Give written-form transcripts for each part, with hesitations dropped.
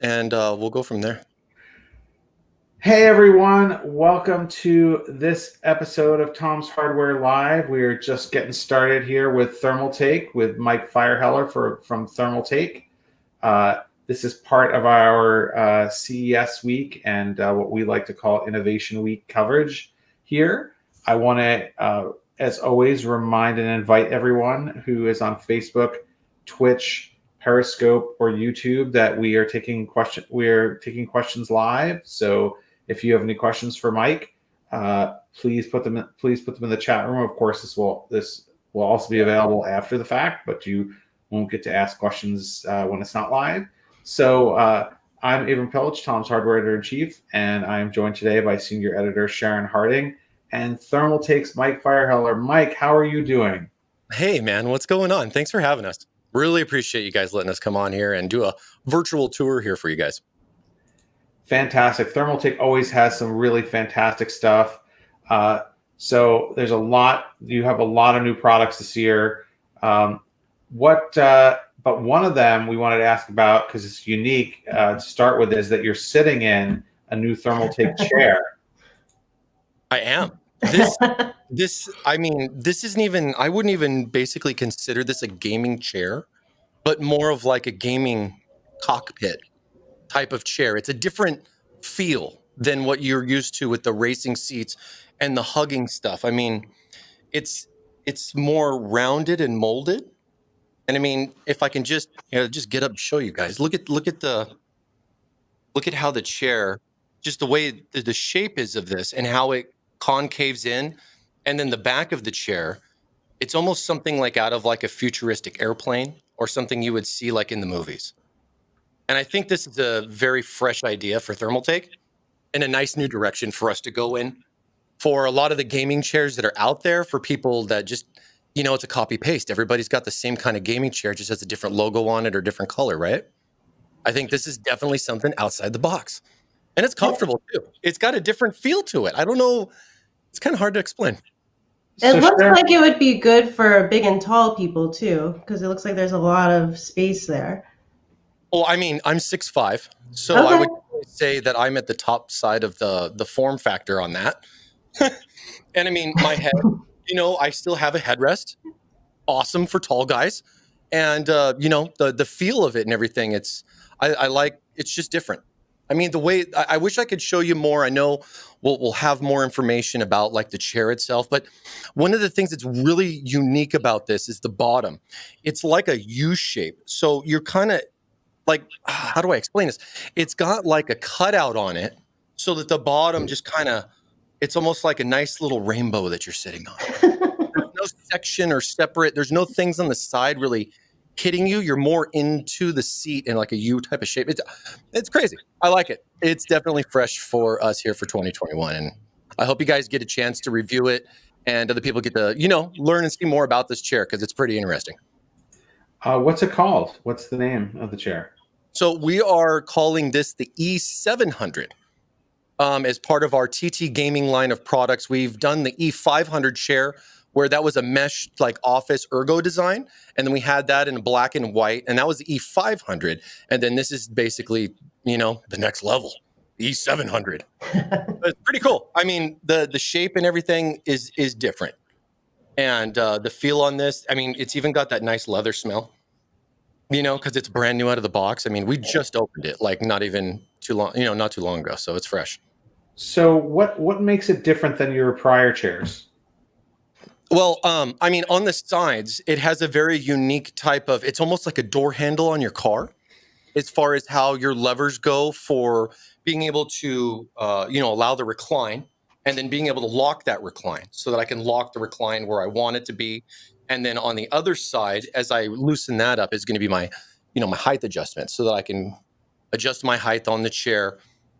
and we'll go from there. Hey everyone, welcome to this episode of Tom's Hardware Live. We are just getting started here with Thermaltake with Mike Fireheller from Thermaltake. This is part of our CES week and what we like to call Innovation Week coverage here. I want to, as always, remind and invite everyone who is on Facebook, Twitch, Periscope, or YouTube that we are taking questions live. So if you have any questions for Mike, please put them in the chat room. Of course, this will also be available after the fact, but you won't get to ask questions when it's not live. So I'm Abram Pilch, Tom's Hardware Editor-in-Chief, and I'm joined today by Senior Editor Sharon Harding and Thermaltake's Mike Fireheller. Mike, how are you doing? Hey, man, what's going on? Thanks for having us. Really appreciate you guys letting us come on here and do a virtual tour here for you guys. Fantastic. Thermaltake always has some really fantastic stuff. So there's a lot. You have a lot of new products this year. But one of them we wanted to ask about because it's unique to start with is that you're sitting in a new Thermaltake chair. I am. This isn't even, I wouldn't even basically consider this a gaming chair, but more of like a gaming cockpit type of chair. It's a different feel than what you're used to with the racing seats and the hugging stuff. I mean, it's more rounded and molded. And I mean, if I can just get up and show you guys, look at how the chair, just the way the shape is of this and how it concaves in, and then the back of the chair, it's almost something like out of like a futuristic airplane or something you would see like in the movies. And I think this is a very fresh idea for Thermaltake and a nice new direction for us to go in for a lot of the gaming chairs that are out there for people that just, it's a copy paste. Everybody's got the same kind of gaming chair, just has a different logo on it or different color, right? I think this is definitely something outside the box. And it's comfortable too. It's got a different feel to it. I don't know. It's kind of hard to explain. It looks like it would be good for big and tall people too, because it looks like there's a lot of space there. Well, I mean, I'm 6'5", so Okay. I would say that I'm at the top side of the form factor on that. And I mean, my head, I still have a headrest. Awesome for tall guys. And, the feel of it and everything, I like, it's just different. I mean, the way, I wish I could show you more. I know we'll have more information about like the chair itself, but one of the things that's really unique about this is the bottom. It's like a U shape. So you're kind of like, how do I explain this? It's got like a cutout on it so that the bottom just kind of, it's almost like a nice little rainbow that you're sitting on. There's no section or separate. There's no things on the side really hitting you. You're more into the seat in like a U type of shape. It's crazy. I like it. It's definitely fresh for us here for 2021. And I hope you guys get a chance to review it and other people get to, learn and see more about this chair because it's pretty interesting. What's it called? What's the name of the chair? So we are calling this the E700 as part of our TT gaming line of products. We've done the E500 chair where that was a mesh like office ergo design. And then we had that in black and white, and that was the E500. And then this is basically, the next level, E700. It's pretty cool. I mean, the shape and everything is different. And the feel on this, I mean, it's even got that nice leather smell. Because it's brand new out of the box. I mean, we just opened it like not even too long, not too long ago. So it's fresh. So what makes it different than your prior chairs? Well, I mean, on the sides, it has a very unique type of, it's almost like a door handle on your car as far as how your levers go for being able to, allow the recline and then being able to lock that recline so that I can lock the recline where I want it to be. And then on the other side, as I loosen that up, is going to be my, my height adjustment so that I can adjust my height on the chair.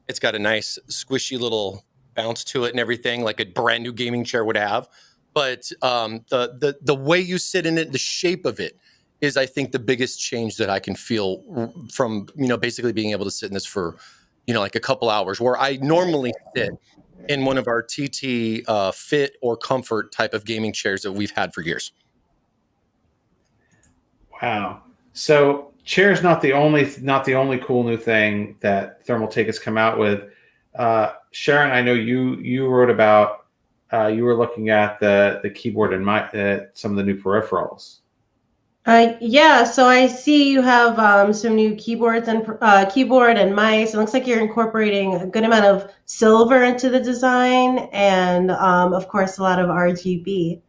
It's got a nice squishy little bounce to it and everything like a brand new gaming chair would have. But the way you sit in it, the shape of it is, I think, the biggest change that I can feel from, basically being able to sit in this for, like a couple hours where I normally sit in one of our TT fit or comfort type of gaming chairs that we've had for years. Wow. So chair's not the only cool new thing that Thermaltake has come out with. Sharon, I know you wrote about you were looking at the keyboard and some of the new peripherals. Yeah, so I see you have some new keyboard and mice. It looks like you're incorporating a good amount of silver into the design, and of course, a lot of RGB.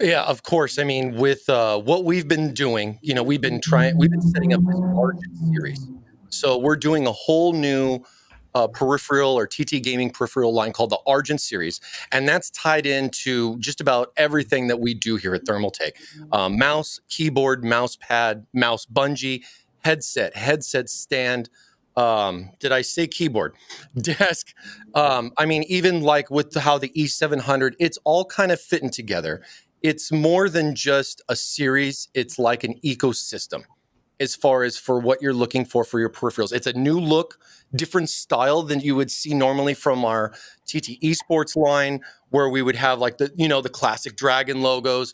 Yeah, of course. I mean, with what we've been doing, we've been setting up this Argent series. So we're doing a whole new peripheral or TT gaming peripheral line called the Argent series. And that's tied into just about everything that we do here at Thermaltake. Mouse, keyboard, mouse pad, mouse bungee, headset stand. Did I say keyboard? Desk. I mean, even like with how the E700, it's all kind of fitting together. It's more than just a series. It's like an ecosystem as far as for what you're looking for your peripherals. It's a new look, different style than you would see normally from our TT Esports line, where we would have like the classic Dragon logos,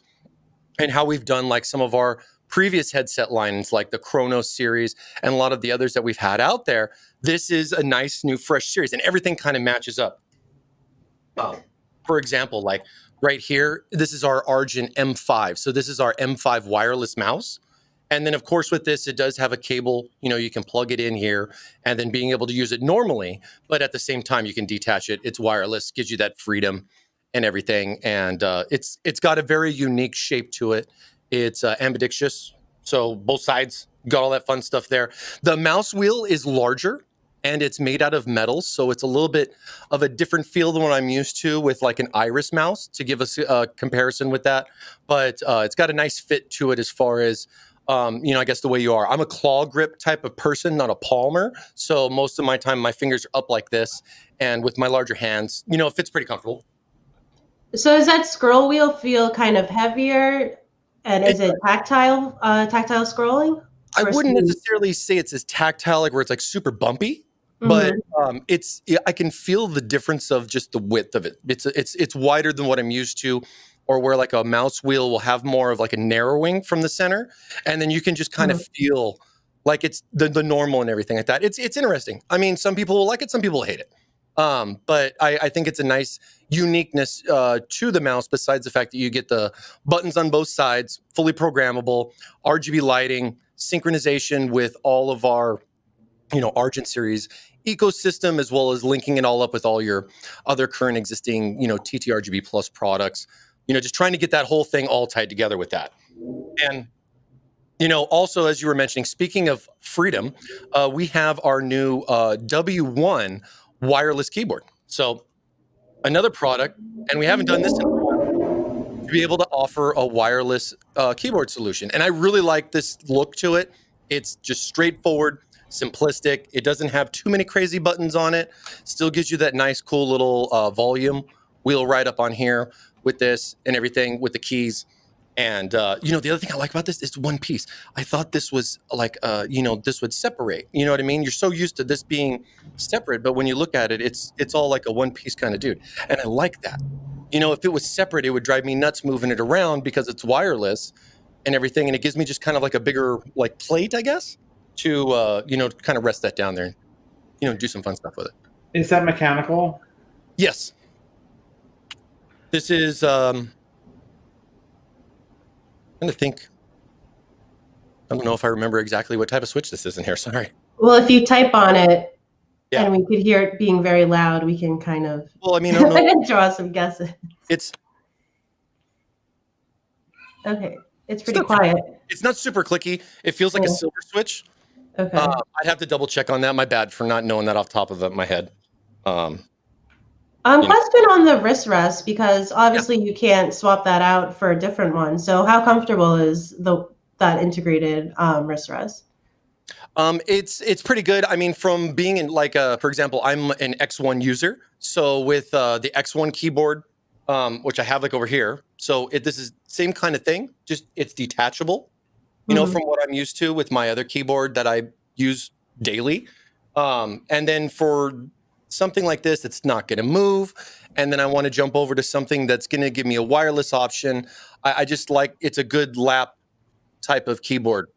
and how we've done like some of our previous headset lines, like the Chrono series and a lot of the others that we've had out there. This is a nice new fresh series, and everything kind of matches up. For example, like right here, this is our Argent M5. So this is our M5 wireless mouse. And then, of course, with this, it does have a cable. You can plug it in here and then being able to use it normally. But at the same time, you can detach it. It's wireless, gives you that freedom and everything. And it's got a very unique shape to it. It's ambidextrous. So both sides got all that fun stuff there. The mouse wheel is larger, and it's made out of metal. So it's a little bit of a different feel than what I'm used to with like an Iris mouse, to give us a comparison with that. But it's got a nice fit to it as far as, I guess the way you are. I'm a claw grip type of person, not a palmer. So most of my time, my fingers are up like this. And with my larger hands, it fits pretty comfortable. So does that scroll wheel feel kind of heavier? And is it tactile scrolling? I wouldn't necessarily say it's as tactile, like where it's like super bumpy, but I can feel the difference of just the width of it. It's wider than what I'm used to, or where like a mouse wheel will have more of like a narrowing from the center, and then you can just kind of feel like it's the normal and everything like that. It's interesting. I mean, some people will like it, some people will hate it. But I think it's a nice uniqueness to the mouse, besides the fact that you get the buttons on both sides, fully programmable, RGB lighting, synchronization with all of our, Argent series ecosystem, as well as linking it all up with all your other current existing, TTRGB Plus products, just trying to get that whole thing all tied together with that. And, also, as you were mentioning, speaking of freedom, we have our new W1 wireless keyboard. So another product, and we haven't done this in a while, to be able to offer a wireless keyboard solution. And I really like this look to it. It's just straightforward, simplistic. It doesn't have too many crazy buttons on it. Still gives you that nice, cool little volume wheel right up on here with this and everything with the keys. And, the other thing I like about this is one piece. I thought this was like, this would separate. You know what I mean? You're so used to this being separate, but when you look at it, it's all like a one piece kind of dude. And I like that. If it was separate, it would drive me nuts moving it around because it's wireless and everything. And it gives me just kind of like a bigger like plate, I guess, to, kind of rest that down there and, do some fun stuff with it. Is that mechanical? Yes. This is, I'm trying to think. I don't know if I remember exactly what type of switch this is in here. Sorry. Well, if you type on it and we could hear it being very loud, we can kind of draw some guesses. It's okay. It's pretty quiet. It's not super clicky. It feels like a silver switch. Okay. I'd have to double check on that. My bad for not knowing that off the top of my head. Question on the wrist rest, because obviously you can't swap that out for a different one. So how comfortable is that integrated wrist rest? It's pretty good. I mean, from being in like, for example, I'm an X1 user. So with the X1 keyboard, which I have like over here. So this is same kind of thing, just it's detachable, from what I'm used to with my other keyboard that I use daily. And then for something like this, it's not going to move. And then I want to jump over to something that's going to give me a wireless option. I just like, it's a good lap type of keyboard,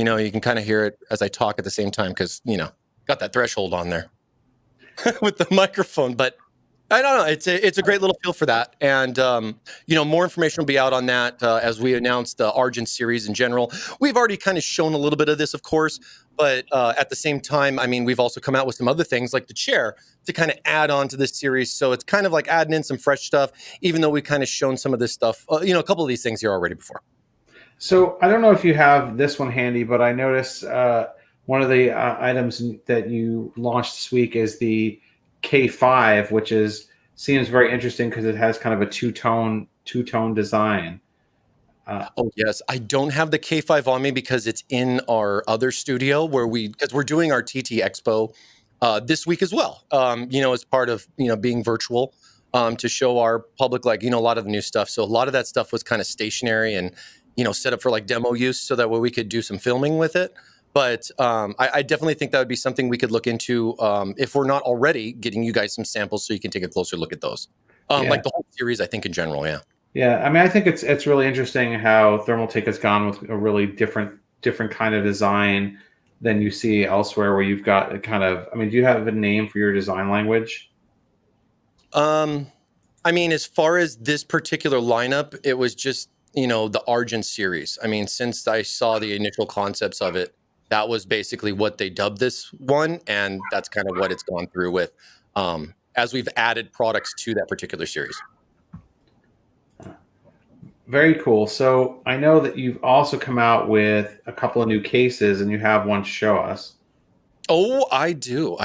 You know, you can kind of hear it as I talk at the same time because, you know, got that threshold on there with the microphone. But I don't know. It's a great little feel for that. And, you know, more information will be out on that as we announce the Argent series in general. We've already kind of shown a little bit of this, of course. But at the same time, I mean, we've also come out with some other things like the chair to kind of add on to this series. So it's kind of like adding in some fresh stuff, even though we've kind of shown some of this stuff, you know, a couple of these things here already before. So I don't know if you have this one handy, but I noticed one of the items that you launched this week is the K5, which seems very interesting because it has kind of a two-tone design. Oh yes, I don't have the K5 on me because it's in our other studio because we're doing our TT Expo this week as well. You know, as part of, you know, being virtual to show our public, like, you know, a lot of the new stuff. So a lot of that stuff was kind of stationary and, you know, set up for like demo use so that way we could do some filming with it. But I definitely think that would be something we could look into if we're not already getting you guys some samples so you can take a closer look at those. Like the whole series, I think in general, yeah. Yeah, I mean, I think it's really interesting how Thermaltake has gone with a really different kind of design than you see elsewhere, where you've got a kind of. I mean, do you have a name for your design language? I mean, as far as this particular lineup, it was just, you know, the Argent series. I mean, since I saw the initial concepts of it, that was basically what they dubbed this one, and that's kind of what it's gone through with as we've added products to that particular series. Very cool. So I know that you've also come out with a couple of new cases, and you have one to show us. Oh, I do.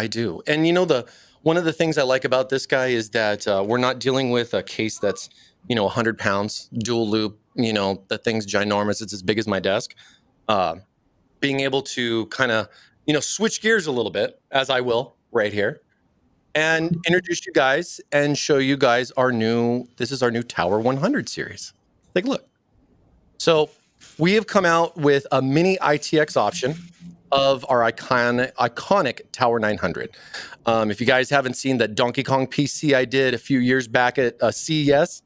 And you know, one of the things I like about this guy is that we're not dealing with a case that's, you know, 100 pounds, dual loop. You know, the thing's ginormous. It's as big as my desk. Being able to kind of, you know, switch gears a little bit, as I will right here, and introduce you guys and show you guys this is our new Tower 100 series. Take a look. So we have come out with a mini ITX option of our iconic Tower 900. If you guys haven't seen that Donkey Kong PC I did a few years back at CES,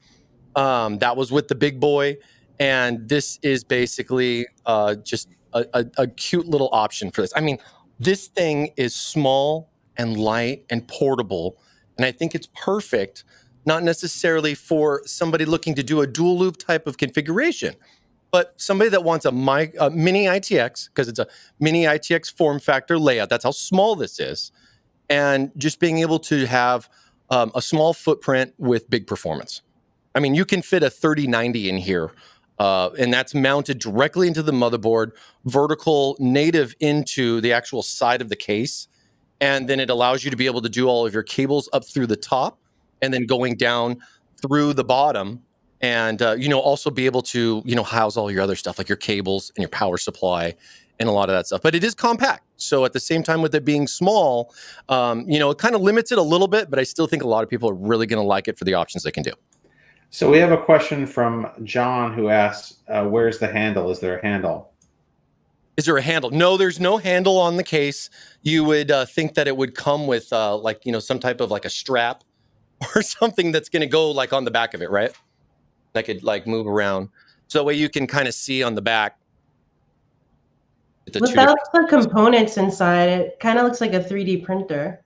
that was with the big boy. And this is basically just a cute little option for this. I mean, this thing is small and light and portable. And I think it's perfect, not necessarily for somebody looking to do a dual loop type of configuration, but somebody that wants a mini ITX, because it's a mini ITX form factor layout. That's how small this is. And just being able to have a small footprint with big performance. I mean, you can fit a 3090 in here, and that's mounted directly into the motherboard, vertical native into the actual side of the case. And then it allows you to be able to do all of your cables up through the top and then going down through the bottom. And, you know, also be able to, you know, house all your other stuff like your cables and your power supply and a lot of that stuff. But it is compact. So at the same time, with it being small, you know, it kind of limits it a little bit, but I still think a lot of people are really going to like it for the options they can do. So we have a question from John who asks, where's the handle? Is there a handle? Is there a handle? No, there's no handle on the case. You would think that it would come with like, you know, some type of like a strap or something that's going to go like on the back of it, right? That could like move around. So that way you can kind of see on the back. Without the components inside, it kind of looks like a 3D printer.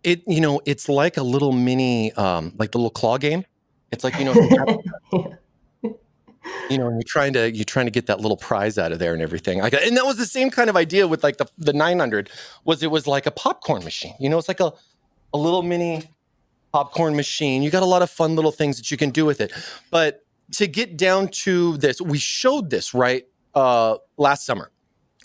It, you know, it's like a little mini, like the little claw game. It's like, you know, you know, you're trying to get that little prize out of there and everything. Like, and that was the same kind of idea with like the 900. It was like a popcorn machine. You know, it's like a little mini popcorn machine. You got a lot of fun little things that you can do with it. But to get down to this, we showed this right last summer.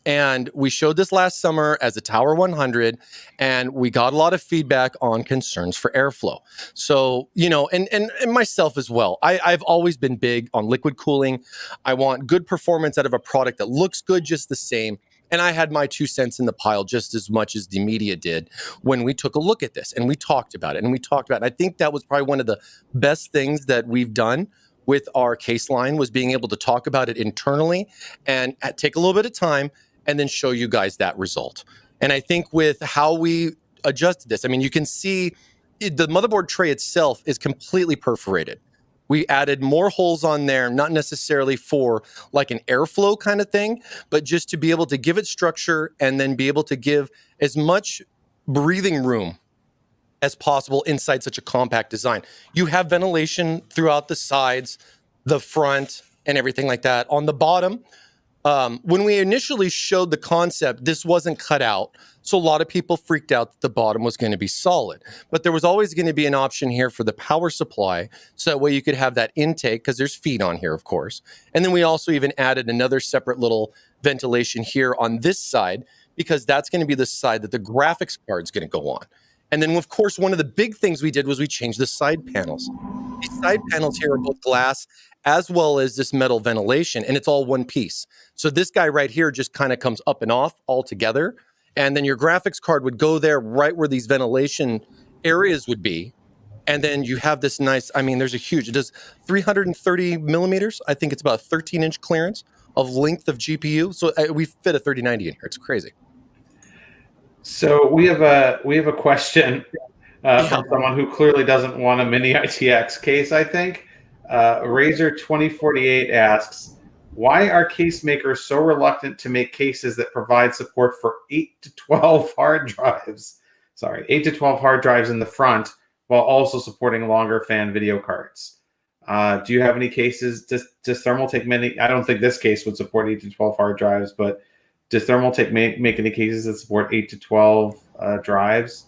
And we showed this last summer as a Tower 100, and we got a lot of feedback on concerns for airflow. So, you know, and myself as well. I've always been big on liquid cooling. I want good performance out of a product that looks good just the same. And I had my 2 cents in the pile just as much as the media did when we took a look at this and we talked about it. And I think that was probably one of the best things that we've done with our case line was being able to talk about it internally and take a little bit of time and then show you guys that result. And I think with how we adjusted this, I mean, you can see the motherboard tray itself is completely perforated. We added more holes on there, not necessarily for like an airflow kind of thing, but just to be able to give it structure and then be able to give as much breathing room as possible inside such a compact design. You have ventilation throughout the sides, the front, and everything like that. On the bottom, when we initially showed the concept, this wasn't cut out. So a lot of people freaked out that the bottom was going to be solid. But there was always going to be an option here for the power supply. So that way you could have that intake, because there's feet on here, of course. And then we also even added another separate little ventilation here on this side, because that's going to be the side that the graphics card is going to go on. And then, of course, one of the big things we did was we changed the side panels. These side panels here are both glass as well as this metal ventilation, and it's all one piece. So this guy right here just kind of comes up and off all together. And then your graphics card would go there right where these ventilation areas would be. And then you have this nice, I mean, there's a huge, it does 330 millimeters. I think it's about a 13-inch clearance of length of GPU. So we fit a 3090 in here. It's crazy. So we have a question from someone who clearly doesn't want a mini ITX case, I think. Razor 2048 asks, why are case makers so reluctant to make cases that provide support for 8 to 12 hard drives? 8 to 12 hard drives in the front, while also supporting longer fan video cards. Do you have any cases? Does Thermaltake many? I don't think this case would support 8 to 12 hard drives, but does Thermaltake make any cases that support 8 to 12 drives?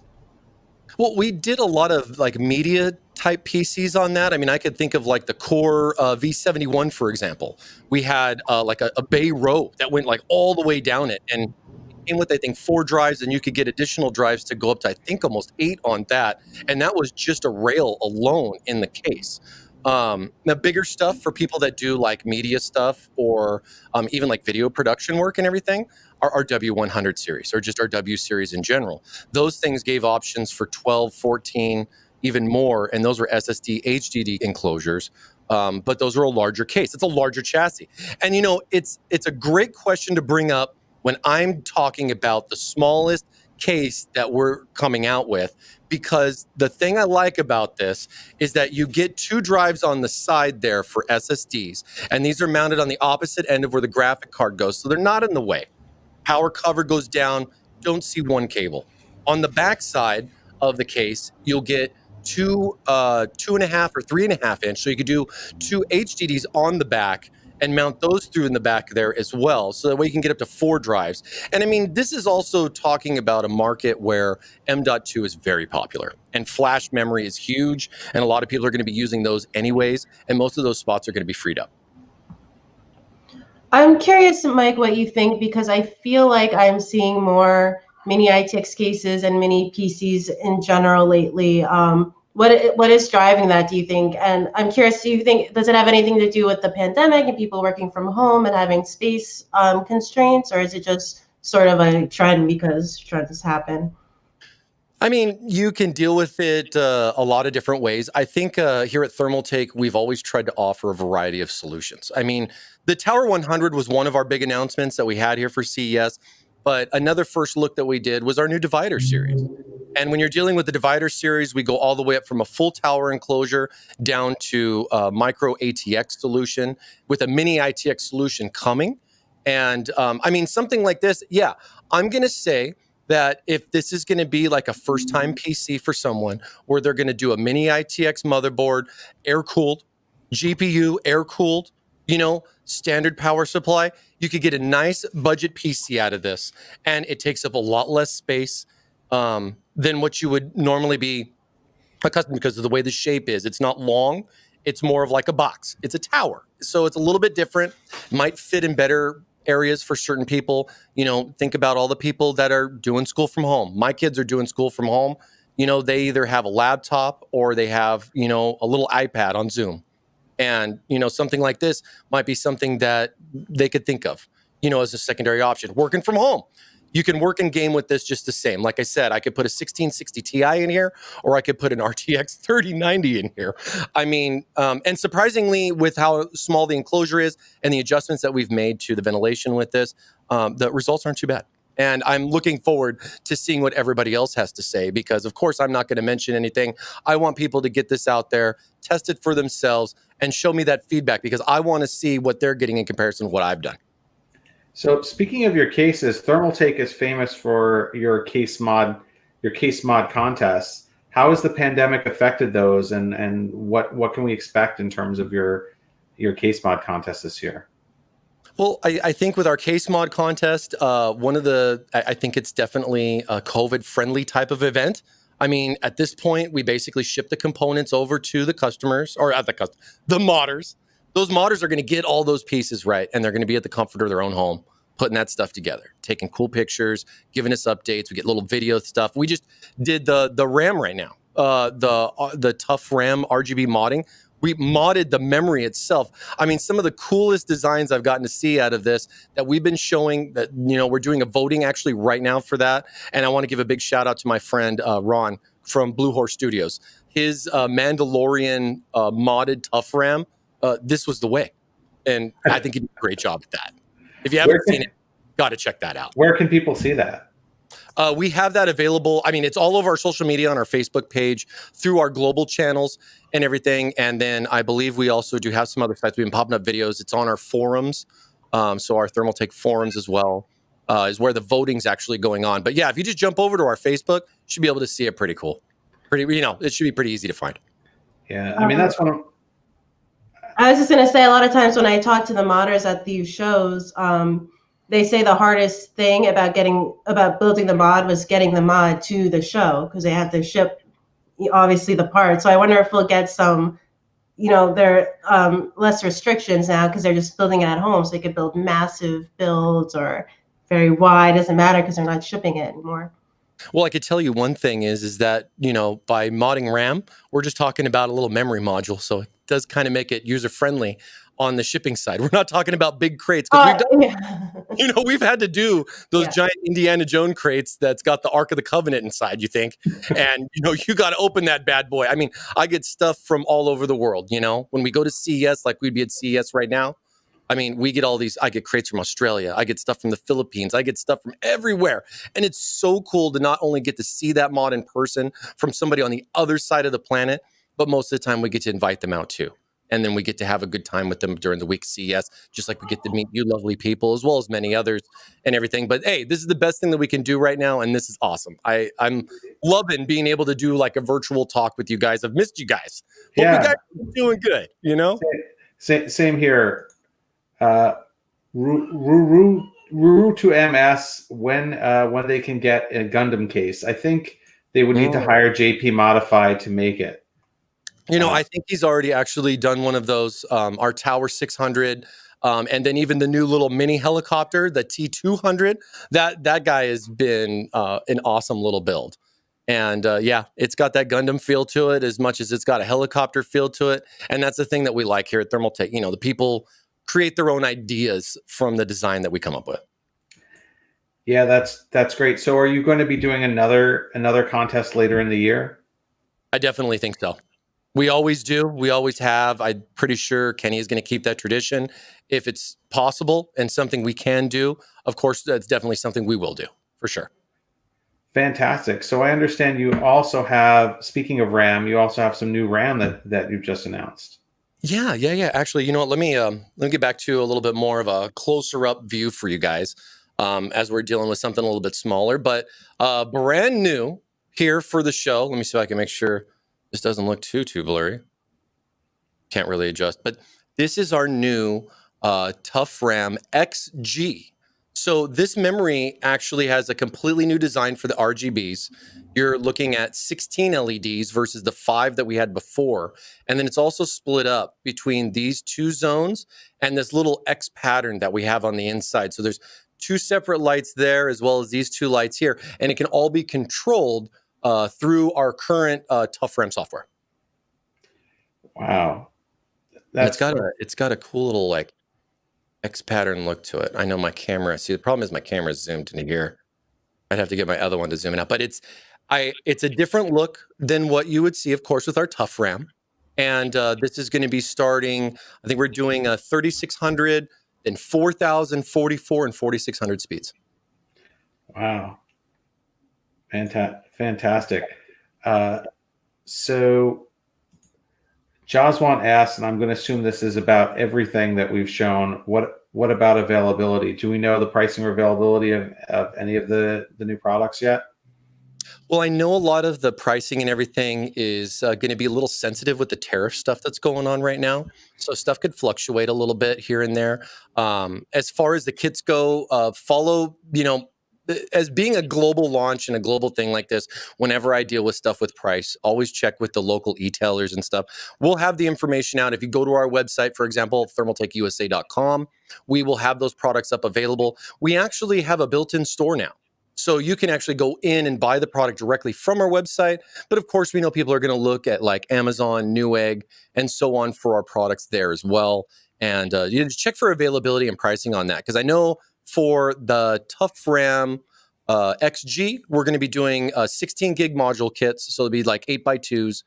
Well, we did a lot of like media type PCs on that. I mean, I could think of like the Core V71, for example. We had like a bay row that went like all the way down it, and came with, I think, 4 drives, and you could get additional drives to go up to, I think, almost 8 on that. And that was just a rail alone in the case. The bigger stuff for people that do like media stuff or even like video production work and everything are our W100 series or just our W series in general. Those things gave options for 12, 14, even more, and those were SSD, HDD enclosures. But those are a larger case. It's a larger chassis. And you know, it's a great question to bring up when I'm talking about the smallest case that we're coming out with, because the thing I like about this is that you get 2 drives on the side there for SSDs, and these are mounted on the opposite end of where the graphic card goes, so they're not in the way. Power cover goes down, don't see one cable. On the back side of the case, you'll get 2 2.5 or 3.5 inch, so you could do 2 HDDs on the back and mount those through in the back there as well. So that way you can get up to 4 drives. And I mean, this is also talking about a market where M.2 is very popular and flash memory is huge. And a lot of people are going to be using those anyways. And most of those spots are going to be freed up. I'm curious, Mike, what you think, because I feel like I'm seeing more mini ITX cases and mini PCs in general lately. What is driving that, do you think? And I'm curious, do you think, does it have anything to do with the pandemic and people working from home and having space constraints, or is it just sort of a trend because trends happen? I mean, you can deal with it a lot of different ways. I think here at Thermaltake, we've always tried to offer a variety of solutions. I mean, the Tower 100 was one of our big announcements that we had here for CES. But another first look that we did was our new divider series. And when you're dealing with the divider series, we go all the way up from a full tower enclosure down to a micro ATX solution with a mini ITX solution coming. And I mean, something like this, yeah, I'm going to say that if this is going to be like a first-time PC for someone where they're going to do a mini ITX motherboard, air-cooled, GPU, air-cooled, you know, standard power supply, you could get a nice budget PC out of this. And it takes up a lot less space than what you would normally be accustomed, because of the way the shape is. It's not long. It's more of like a box. It's a tower. So it's a little bit different. Might fit in better areas for certain people. You know, think about all the people that are doing school from home. My kids are doing school from home. You know, they either have a laptop or they have, you know, a little iPad on Zoom. And, you know, something like this might be something that they could think of, you know, as a secondary option. Working from home. You can work in game with this just the same. Like I said, I could put a 1660 Ti in here, or I could put an RTX 3090 in here. I mean, and surprisingly, with how small the enclosure is and the adjustments that we've made to the ventilation with this, the results aren't too bad. And I'm looking forward to seeing what everybody else has to say, because, of course, I'm not going to mention anything. I want people to get this out there, test it for themselves, and show me that feedback, because I want to see what they're getting in comparison to what I've done. So speaking of your cases, Thermaltake is famous for your case mod contests. How has the pandemic affected those, and what can we expect in terms of your case mod contest this year? Well, I think with our case mod contest, I think it's definitely a COVID friendly type of event. I mean, at this point, we basically ship the components over to the customers, or at the modders. Those modders are going to get all those pieces right, and they're going to be at the comfort of their own home, putting that stuff together, taking cool pictures, giving us updates. We get little video stuff. We just did the RAM right now, the Toughram RGB modding. We modded the memory itself. I mean, some of the coolest designs I've gotten to see out of this that we've been showing, that, you know, we're doing a voting actually right now for that. And I want to give a big shout out to my friend Ron from Blue Horse Studios. His Mandalorian modded Toughram, this was the way. And I think he did a great job at that. If you haven't seen it, got to check that out. Where can people see that? We have that available. I mean, it's all over our social media, on our Facebook page, through our global channels and everything. And then I believe we also do have some other sites. We've been popping up videos. It's on our forums. So our Thermaltake forums as well is where the voting's actually going on. But yeah, if you just jump over to our Facebook, you should be able to see it pretty cool. It should be pretty easy to find. Yeah, I mean, that's one of... I was just going to say, a lot of times when I talk to the modders at these shows, they say the hardest thing about building the mod was getting the mod to the show, because they have to ship, obviously, the parts. So I wonder if we'll get some, there less restrictions now, because they're just building it at home, so they could build massive builds or very wide. Doesn't matter, because they're not shipping it anymore. Well, I could tell you one thing is that, by modding RAM, we're just talking about a little memory module. So it does kind of make it user-friendly on the shipping side. We're not talking about big crates. We've had to do those giant Indiana Jones crates that's got the Ark of the Covenant inside, you think. And, you got to open that bad boy. I mean, I get stuff from all over the world, when we go to CES, like we'd be at CES right now. I mean, we get all these, I get crates from Australia. I get stuff from the Philippines. I get stuff from everywhere. And it's so cool to not only get to see that mod in person from somebody on the other side of the planet, but most of the time we get to invite them out too. And then we get to have a good time with them during the week CES, just like we get to meet you lovely people, as well as many others and everything. But hey, this is the best thing that we can do right now. And this is awesome. I'm loving being able to do like a virtual talk with you guys. I've missed you guys. Hope you guys are doing good, Same here. Ruru to MS, when they can get a Gundam case. I think they would need to hire JP Modified to make it. I think he's already actually done one of those, our Tower 600, and then even the new little mini helicopter, the T200. That guy has been an awesome little build. And it's got that Gundam feel to it as much as it's got a helicopter feel to it. And that's the thing that we like here at Thermaltake. The people create their own ideas from the design that we come up with. Yeah, that's great. So are you going to be doing another contest later in the year? I definitely think so. We always do. We always have. I'm pretty sure Kenny is going to keep that tradition. If it's possible and something we can do, of course, that's definitely something we will do, for sure. Fantastic. So I understand you also have, speaking of RAM, you also have some new RAM that you've just announced. Yeah. Actually, you know what? Let me get back to a little bit more of a closer up view for you guys as we're dealing with something a little bit smaller, but brand new here for the show. Let me see if I can make sure this doesn't look too blurry. Can't really adjust, but this is our new Toughram XG. So this memory actually has a completely new design for the RGBs. You're looking at 16 LEDs versus the 5 that we had before. And then it's also split up between these two zones and this little X pattern that we have on the inside. So there's 2 separate lights there, as well as these 2 lights here. And it can all be controlled through our current Toughram software. Wow. It's got a cool little like X pattern look to it. I know my camera. See, the problem is my camera is zoomed into here. I'd have to get my other one to zoom in out. But it's a different look than what you would see, of course, with our Toughram. And this is going to be starting. I think we're doing a 3600, then 4000, 44, and 4600 speeds. Wow. Fantastic. So Joswan asks, and I'm going to assume this is about everything that we've shown. What about availability? Do we know the pricing or availability of any of the new products yet? Well, I know a lot of the pricing and everything is going to be a little sensitive with the tariff stuff that's going on right now. So stuff could fluctuate a little bit here and there. As far as the kits go, follow, as being a global launch and a global thing like this, whenever I deal with stuff with price, always check with the local e-tailers and stuff. We'll have the information out. If you go to our website, for example, thermaltakeusa.com, we will have those products up available. We actually have a built-in store now. So you can actually go in and buy the product directly from our website. But of course, we know people are going to look at like Amazon, Newegg, and so on for our products there as well. And just check for availability and pricing on that. Because I know for the Toughram XG, we're going to be doing 16 gig module kits. So it'll be like 8x2s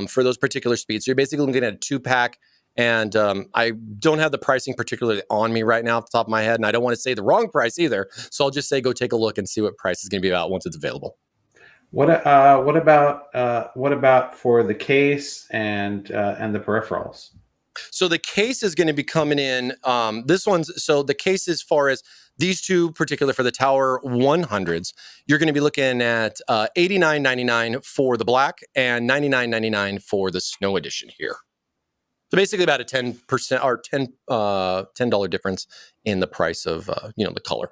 for those particular speeds. So you're basically looking at a 2-pack. And I don't have the pricing particularly on me right now off the top of my head, and I don't want to say the wrong price either. So I'll just say go take a look and see what price is going to be about once it's available. What about for the case and the peripherals? So the case is going to be coming in. So the case, as far as these two particular for the Tower 100s, you're going to be looking at $89.99 for the black and $99.99 for the snow edition here. So basically about a 10% or $10 difference in the price of the color.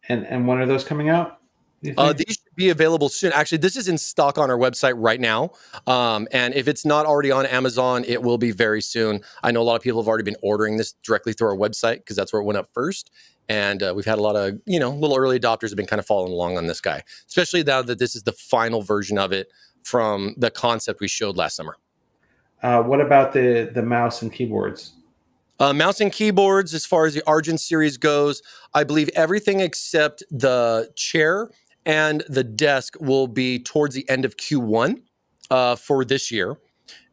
And when are those coming out? These should be available soon. Actually, this is in stock on our website right now. And if it's not already on Amazon, it will be very soon. I know a lot of people have already been ordering this directly through our website because that's where it went up first. And we've had a lot of, little early adopters have been kind of following along on this guy, especially now that this is the final version of it from the concept we showed last summer. What about the mouse and keyboards? Mouse and keyboards, as far as the Argent series goes, I believe everything except the chair and the desk will be towards the end of Q1 for this year.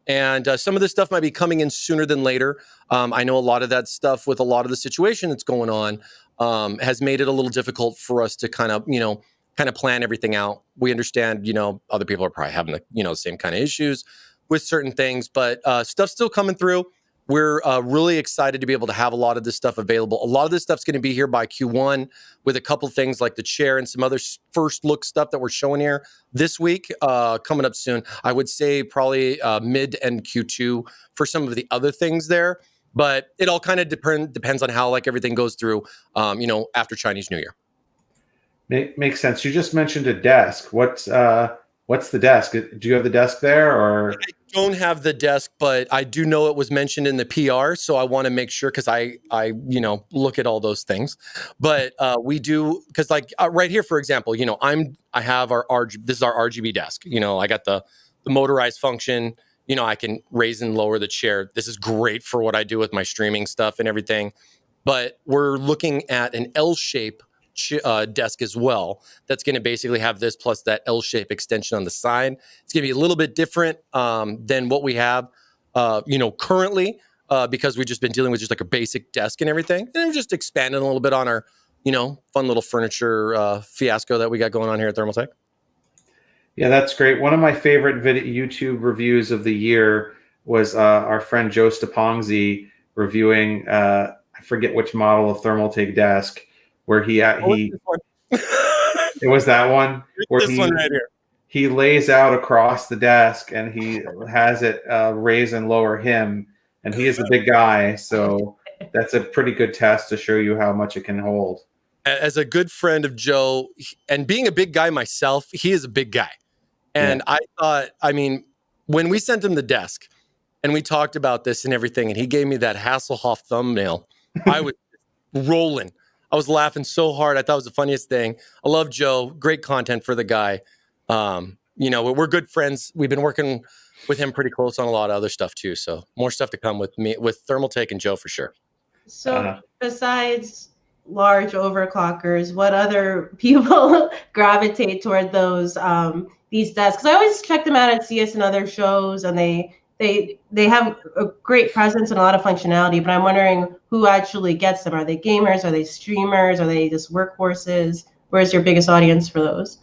And some of this stuff might be coming in sooner than later. I know a lot of that stuff with a lot of the situation that's going on has made it a little difficult for us to kind of plan everything out. We understand, other people are probably having the same kind of issues with certain things, but stuff's still coming through. We're really excited to be able to have a lot of this stuff available. A lot of this stuff's going to be here by Q1 with a couple things like the chair and some other first look stuff that we're showing here this week coming up soon. I would say probably mid and Q2 for some of the other things there, but it all kind of depends on how everything goes through, after Chinese New Year. Makes sense. You just mentioned a desk. What's the desk? Do you have the desk there, or? I don't have the desk, but I do know it was mentioned in the PR, so I want to make sure because I look at all those things. But we do because right here, for example, I have this is our RGB desk. I got the motorized function. I can raise and lower the chair. This is great for what I do with my streaming stuff and everything. But we're looking at an L-shape desk as well. That's going to basically have this plus that L-shape extension on the side. It's going to be a little bit different than what we have, currently, because we've just been dealing with just a basic desk and everything. And we're just expanding a little bit on our, fun little furniture fiasco that we got going on here at Thermaltake. Yeah, that's great. One of my favorite YouTube reviews of the year was our friend Joe Stapongzi reviewing, I forget which model of Thermaltake desk, where it was that one where one right here. He lays out across the desk and he has it raise and lower him, and he is a big guy, so that's a pretty good test to show you how much it can hold. As a good friend of Joe, and being a big guy myself, he is a big guy. And yeah. I thought, when we sent him the desk and we talked about this and everything, and he gave me that Hasselhoff thumbnail, I was rolling. I was laughing so hard. I thought it was the funniest thing. I love Joe. Great content for the guy. We're good friends. We've been working with him pretty close on a lot of other stuff too. So more stuff to come with me, with Thermaltake and Joe for sure. So besides large overclockers, what other people gravitate toward these desks? Because I always check them out at CES and other shows, and they have a great presence and a lot of functionality, but I'm wondering who actually gets them. Are they gamers? Are they streamers? Are they just workhorses? Where's your biggest audience for those?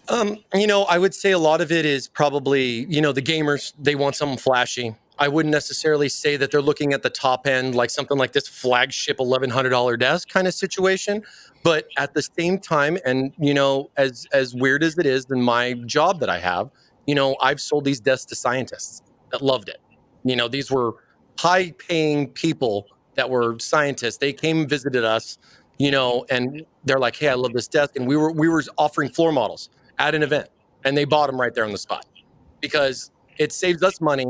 I would say a lot of it is probably, the gamers, they want something flashy. I wouldn't necessarily say that they're looking at the top end, like something like this flagship $1,100 desk kind of situation. But at the same time, and as weird as it is in my job that I have, I've sold these desks to scientists that loved it. These were high-paying people that were scientists. They came and visited us, and they're like, "Hey, I love this desk," and we were offering floor models at an event, and they bought them right there on the spot because it saves us money,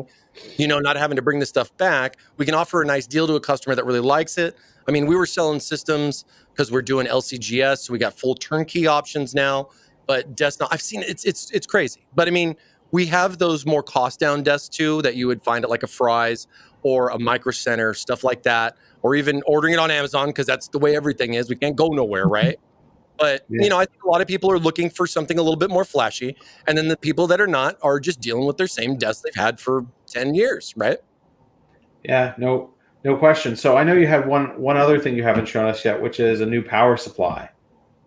not having to bring this stuff back. We can offer a nice deal to a customer that really likes it. I mean, we were selling systems because we're doing LCGS, so we got full turnkey options now. But desktop, I've seen it's crazy. But I mean, we have those more cost down desks too that you would find at like a Fry's or a Micro Center, stuff like that, or even ordering it on Amazon because that's the way everything is. We can't go nowhere, right? But, I think a lot of people are looking for something a little bit more flashy. And then the people that are not are just dealing with their same desk they've had for 10 years, right? Yeah, no question. So I know you have one other thing you haven't shown us yet, which is a new power supply.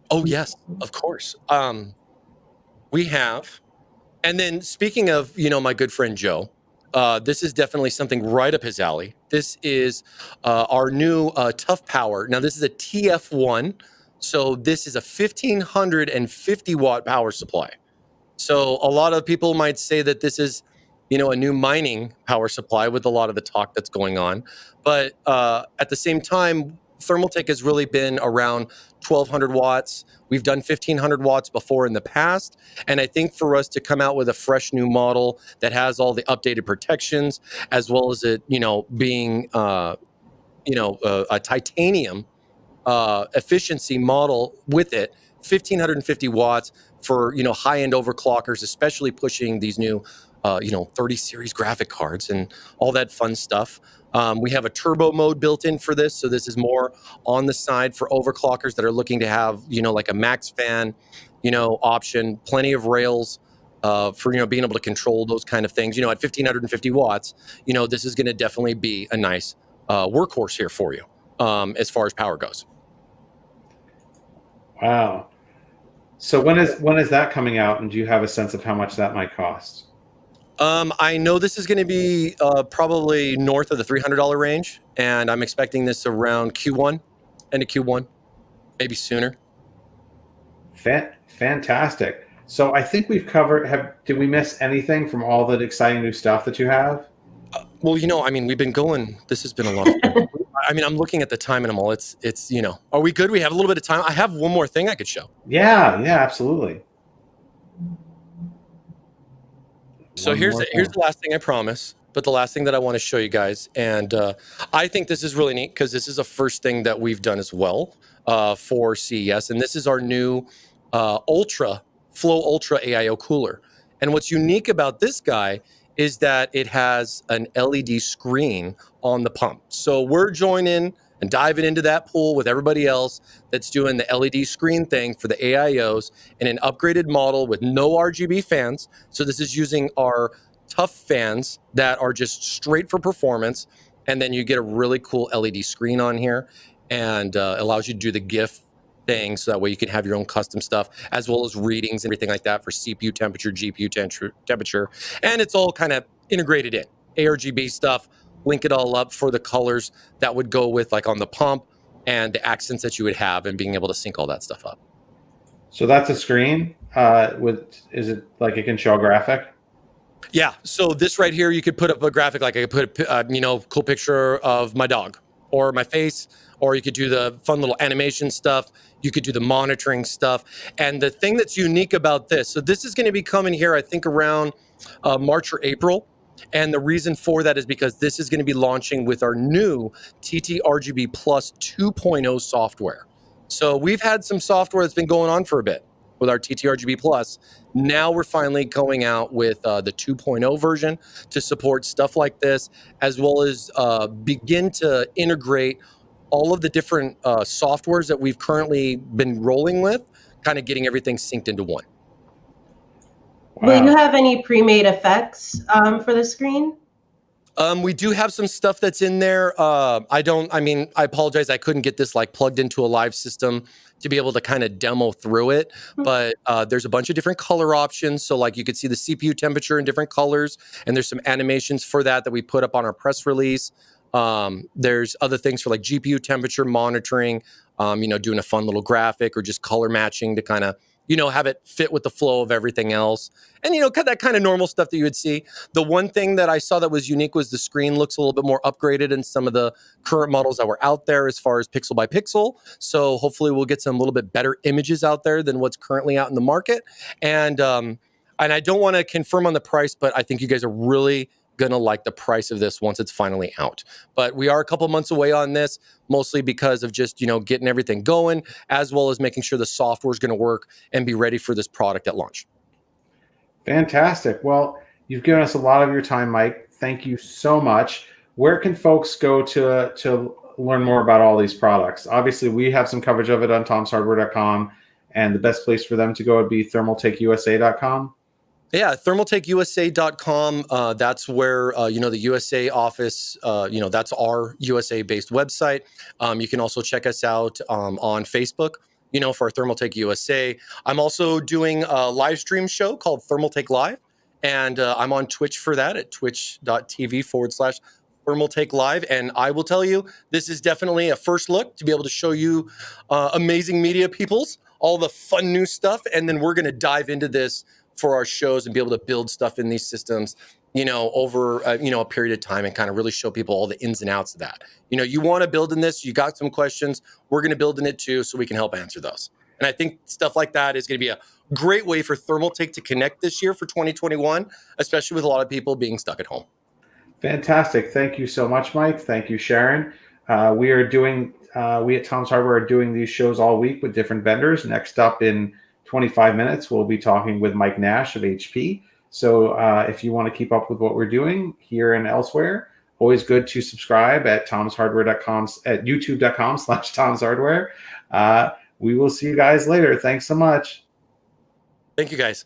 Oh, yes, of course. We have. And then speaking of, my good friend Joe, this is definitely something right up his alley. This is our new Toughpower. Now, this is a TF1. So this is a 1,550 watt power supply. So a lot of people might say that this is, a new mining power supply with a lot of the talk that's going on. But at the same time, Thermaltake has really been around 1,200 watts. We've done 1,500 watts before in the past. And I think for us to come out with a fresh new model that has all the updated protections, as well as it, being, a titanium efficiency model with it, 1,550 watts for high-end overclockers, especially pushing these new 30 series graphic cards and all that fun stuff. We have a turbo mode built in for this, so this is more on the side for overclockers that are looking to have like a max fan option, plenty of rails for being able to control those kind of things. At 1,550 watts, this is going to definitely be a nice workhorse here for you as far as power goes. Wow. So when is that coming out, and do you have a sense of how much that might cost? I know this is going to be probably north of the $300 range, and I'm expecting this around Q1, end of Q1, maybe sooner. Fantastic. So I think we've covered. Did we miss anything from all the exciting new stuff that you have? Well, we've been going. This has been a lot of fun. I'm looking at the time and I'm all, it's are we good? We have a little bit of time. I have one more thing I could show. Yeah, absolutely. So here's the last thing I promise, but the last thing that I want to show you guys. And I think this is really neat because this is a first thing that we've done as well for CES. And this is our new Flow Ultra AIO cooler. And what's unique about this guy is that it has an LED screen on the pump. So we're joining and diving into that pool with everybody else that's doing the LED screen thing for the AIOs in an upgraded model with no RGB fans. So this is using our Tough fans that are just straight for performance. And then you get a really cool LED screen on here, and allows you to do the GIF thing, so that way you can have your own custom stuff, as well as readings and everything like that for CPU temperature, GPU temperature. And it's all kind of integrated in. ARGB stuff, link it all up for the colors that would go with like on the pump and the accents that you would have, and being able to sync all that stuff up. So that's a screen is it like it can show a graphic? Yeah. So this right here, you could put up a graphic, like I could put a cool picture of my dog or my face, or you could do the fun little animation stuff. You could do the monitoring stuff. And the thing that's unique about this, so this is going to be coming here, I think around March or April. And the reason for that is because this is going to be launching with our new TT-RGB Plus 2.0 software. So we've had some software that's been going on for a bit with our TT-RGB Plus. Now we're finally going out with the 2.0 version to support stuff like this, as well as begin to integrate all of the different softwares that we've currently been rolling with, kind of getting everything synced into one. Wow. Will you have any pre-made effects for the screen? We do have some stuff that's in there. I apologize. I couldn't get this like plugged into a live system to be able to kind of demo through it, but there's a bunch of different color options. So like you could see the CPU temperature in different colors, and there's some animations for that we put up on our press release. There's other things for like GPU temperature monitoring, doing a fun little graphic or just color matching to kind of, have it fit with the flow of everything else. And, that kind of normal stuff that you would see. The one thing that I saw that was unique was the screen looks a little bit more upgraded in some of the current models that were out there as far as pixel by pixel. So hopefully we'll get some little bit better images out there than what's currently out in the market. And I don't want to confirm on the price, but I think you guys are really gonna like the price of this once it's finally out. But we are a couple months away on this, mostly because of just getting everything going, as well as making sure the software is going to work and be ready for this product at launch. Fantastic. Well, you've given us a lot of your time, Mike. Thank you so much. Where can folks go to learn more about all these products? Obviously, we have some coverage of it on tomshardware.com, and the best place for them to go would be thermaltakeusa.com. Yeah, thermaltakeusa.com. That's where, the USA office, that's our USA-based website. You can also check us out on Facebook, for Thermaltake USA. I'm also doing a live stream show called Thermaltake Live, and I'm on Twitch for that at twitch.tv/Thermaltake Live. And I will tell you, this is definitely a first look to be able to show you amazing media peoples, all the fun new stuff, and then we're going to dive into this for our shows and be able to build stuff in these systems, over a period of time and kind of really show people all the ins and outs of that. You want to build in this, you got some questions, we're going to build in it too, so we can help answer those. And I think stuff like that is going to be a great way for Thermaltake to connect this year for 2021, especially with a lot of people being stuck at home. Fantastic. Thank you so much, Mike. Thank you, Sharon. We at Tom's Hardware are doing these shows all week with different vendors. Next up in 25 minutes, we'll be talking with Mike Nash of HP. So if you want to keep up with what we're doing here and elsewhere, always good to subscribe at tomshardware.com, at youtube.com/tomshardware. We will see you guys later. Thanks so much. Thank you, guys.